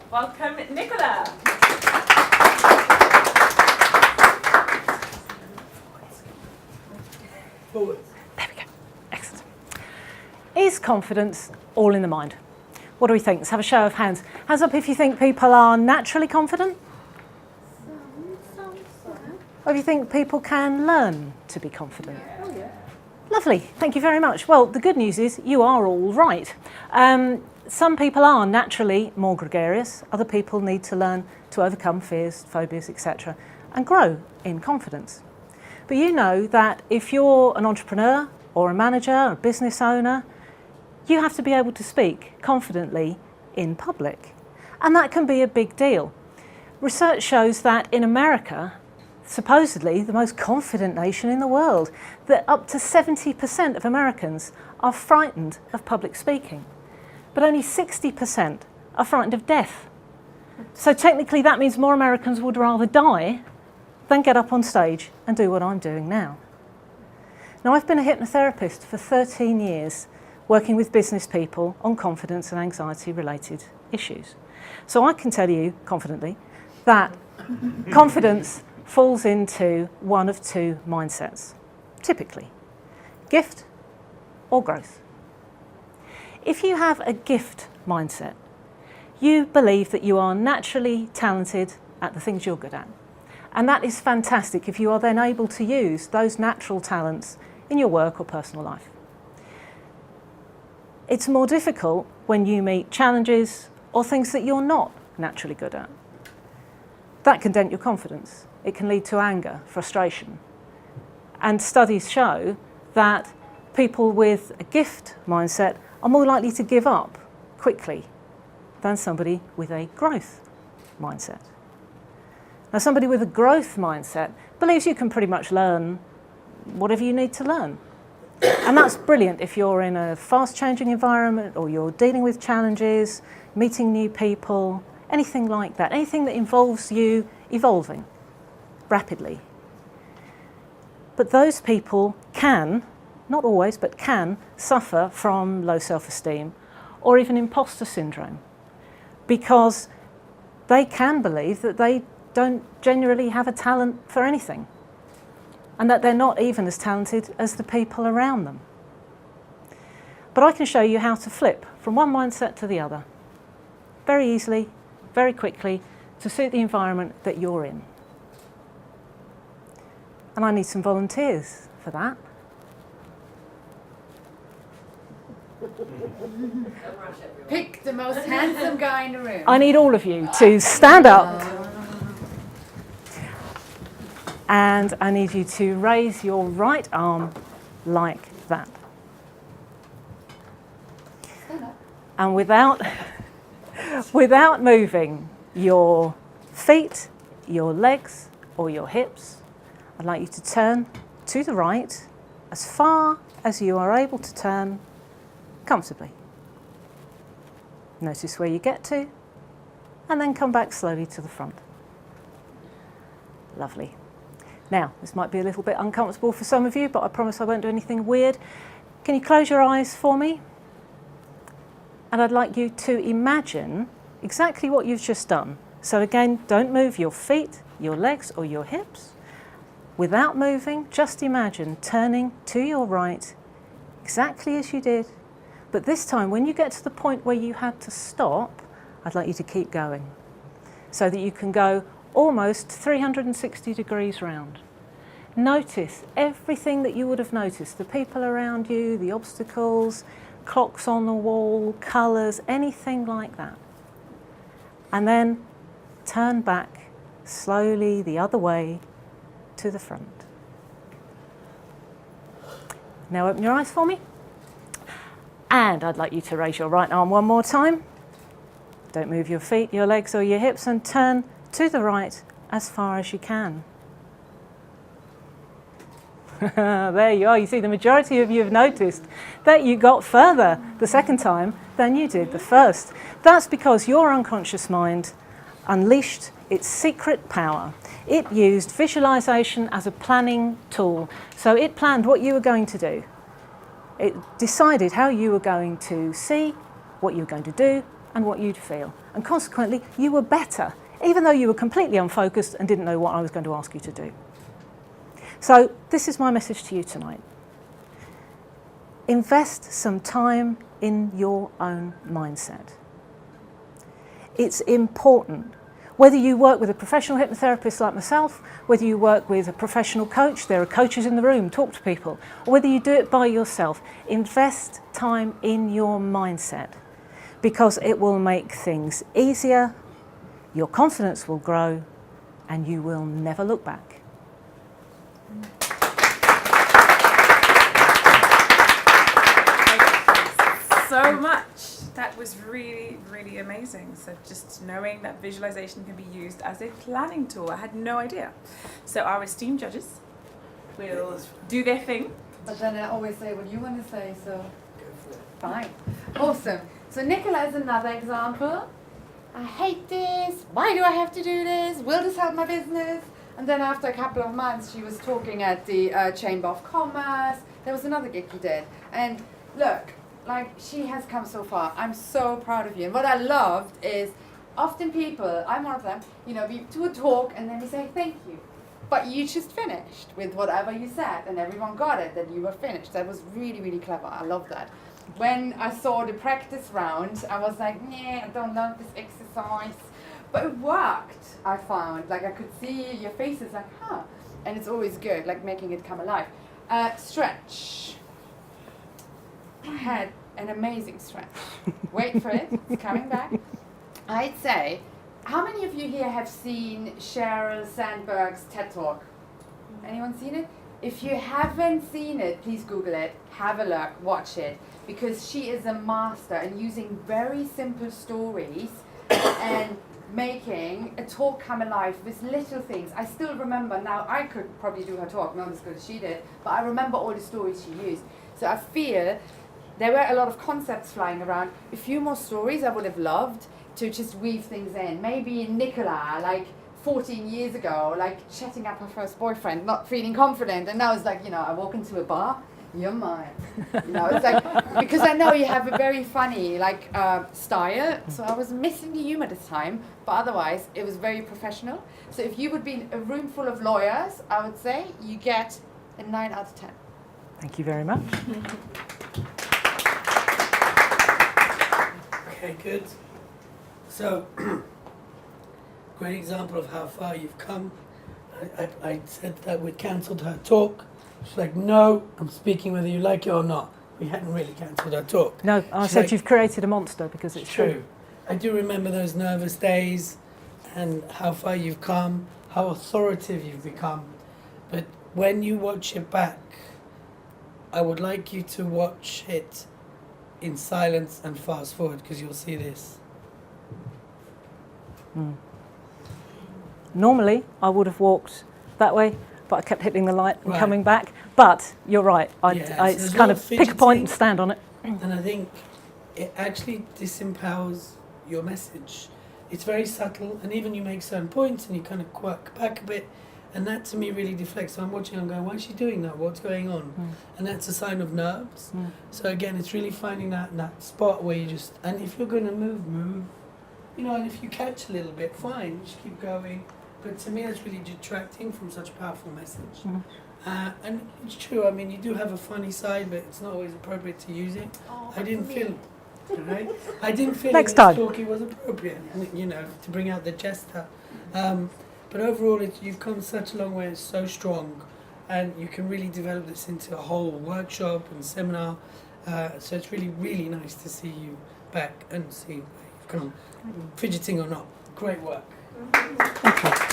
Welcome, Nicola. Forward. There we go. Excellent. Is confidence all in the mind? What do we think? Let's have a show of hands. Hands up if you think people are naturally confident. Or if you think people can learn to be confident. Oh, yeah. Lovely, thank you very much. Well, the good news is you are all right. Some people are naturally more gregarious. Other people need to learn to overcome fears, phobias, etc. and grow in confidence. But you know that if you're an entrepreneur or a manager or a business owner, you have to be able to speak confidently in public. And that can be a big deal. Research shows that in America, supposedly the most confident nation in the world, that up to 70% of Americans are frightened of public speaking, but only 60% are frightened of death. So technically that means more Americans would rather die than get up on stage and do what I'm doing now. Now, I've been a hypnotherapist for 13 years, working with business people on confidence and anxiety related issues. So I can tell you confidently that confidence falls into one of two mindsets, typically, gift or growth. If you have a gift mindset, you believe that you are naturally talented at the things you're good at. And that is fantastic if you are then able to use those natural talents in your work or personal life. It's more difficult when you meet challenges or things that you're not naturally good at. That can dent your confidence. It can lead to anger, frustration. And studies show that people with a gift mindset are more likely to give up quickly than somebody with a growth mindset. Now, somebody with a growth mindset believes you can pretty much learn whatever you need to learn. And that's brilliant if you're in a fast-changing environment or you're dealing with challenges, meeting new people, anything like that, anything that involves you evolving rapidly. But those people can, not always, but can suffer from low self-esteem or even imposter syndrome because they can believe that they don't generally have a talent for anything and that they're not even as talented as the people around them. But I can show you how to flip from one mindset to the other very easily, very quickly, to suit the environment that you're in. And I need some volunteers for that. Pick the most handsome guy in the room. I need all of you to stand up. And I need you to raise your right arm like that. And without moving your feet, your legs, or your hips, I'd like you to turn to the right as far as you are able to turn comfortably. Notice where you get to, and then come back slowly to the front. Lovely. Now, this might be a little bit uncomfortable for some of you, but I promise I won't do anything weird. Can you close your eyes for me? And I'd like you to imagine exactly what you've just done. So again, don't move your feet, your legs, or your hips. Without moving, just imagine turning to your right exactly as you did. But this time, when you get to the point where you had to stop, I'd like you to keep going so that you can go almost 360 degrees round. Notice everything that you would have noticed, the people around you, the obstacles, clocks on the wall, colours, anything like that. And then turn back slowly the other way to the front. Now open your eyes for me. And I'd like you to raise your right arm one more time. Don't move your feet, your legs or your hips, and turn to the right as far as you can. There you are. You see, the majority of you have noticed that you got further the second time than you did the first. That's because your unconscious mind unleashed its secret power. It used visualization as a planning tool. So it planned what you were going to do. It decided how you were going to see, what you were going to do, and what you'd feel. And consequently, you were better, even though you were completely unfocused and didn't know what I was going to ask you to do. So this is my message to you tonight. Invest some time in your own mindset. It's important. Whether you work with a professional hypnotherapist like myself, whether you work with a professional coach, there are coaches in the room, talk to people, or whether you do it by yourself, invest time in your mindset because it will make things easier, your confidence will grow, and you will never look back. So much. That was really, really amazing. So just knowing that visualization can be used as a planning tool, I had no idea. So our esteemed judges will do their thing. But then I always say what you want to say, so fine. Awesome. So Nicola is another example. I hate this. Why do I have to do this? Will this help my business? And then after a couple of months, she was talking at the Chamber of Commerce. There was another gig you did. And look, like, she has come so far. I'm so proud of you. And what I loved is often people, I'm one of them, you know, we do a talk and then we say thank you. But you just finished with whatever you said and everyone got it, that you were finished. That was really, really clever. I love that. When I saw the practice round, I was like, nah, I don't love this exercise. But it worked, I found. Like, I could see your faces like, huh. And it's always good, like making it come alive. Stretch. I had an amazing stretch. Wait for it, it's coming back. I'd say, how many of you here have seen Sheryl Sandberg's TED Talk? Anyone seen it? If you haven't seen it, please Google it, have a look, watch it, because she is a master in using very simple stories and making a talk come alive with little things. I still remember, now I could probably do her talk, not as good as she did, but I remember all the stories she used. So I feel there were a lot of concepts flying around. A few more stories I would have loved to just weave things in. Maybe Nicola, like 14 years ago, like chatting up her first boyfriend, not feeling confident. And now it's like, you know, I walk into a bar, you're mine. You know, it's like, because I know you have a very funny, like, style. So I was missing the humor this time, but otherwise it was very professional. So if you would be in a room full of lawyers, I would say you get a 9 out of 10. Thank you very much. Okay, good. So, great example of how far you've come. I said that we cancelled her talk. She's like, no, I'm speaking whether you like it or not. We hadn't really cancelled her talk. No, I She's said like, you've created a monster because it's true. I do remember those nervous days and how far you've come, how authoritative you've become. But when you watch it back, I would like you to watch it in silence and fast forward, because you'll see this. Normally, I would have walked that way, but I kept hitting the light and Right. coming back. But you're right, So it's there's kind no of pick a point and fidgeting. stand on it. And I think it actually disempowers your message. It's very subtle, and even you make certain points and you kind of quirk back a bit, and that to me really deflects. So I'm watching, I'm going, why is she doing that? What's going on? And that's a sign of nerves. So again, it's really finding that spot where you just, and if you're going to move. You know, and if you catch a little bit, fine, just keep going. But to me, that's really detracting from such a powerful message. And it's true, I mean, you do have a funny side, but it's not always appropriate to use it. I didn't feel, right? I didn't feel Next in time. this talk it was appropriate, you know, to bring out the jester. But overall, you've come such a long way, it's so strong, and you can really develop this into a whole workshop and seminar. So it's really, really nice to see you back and see where you've come, fidgeting or not. Great work. Thank you.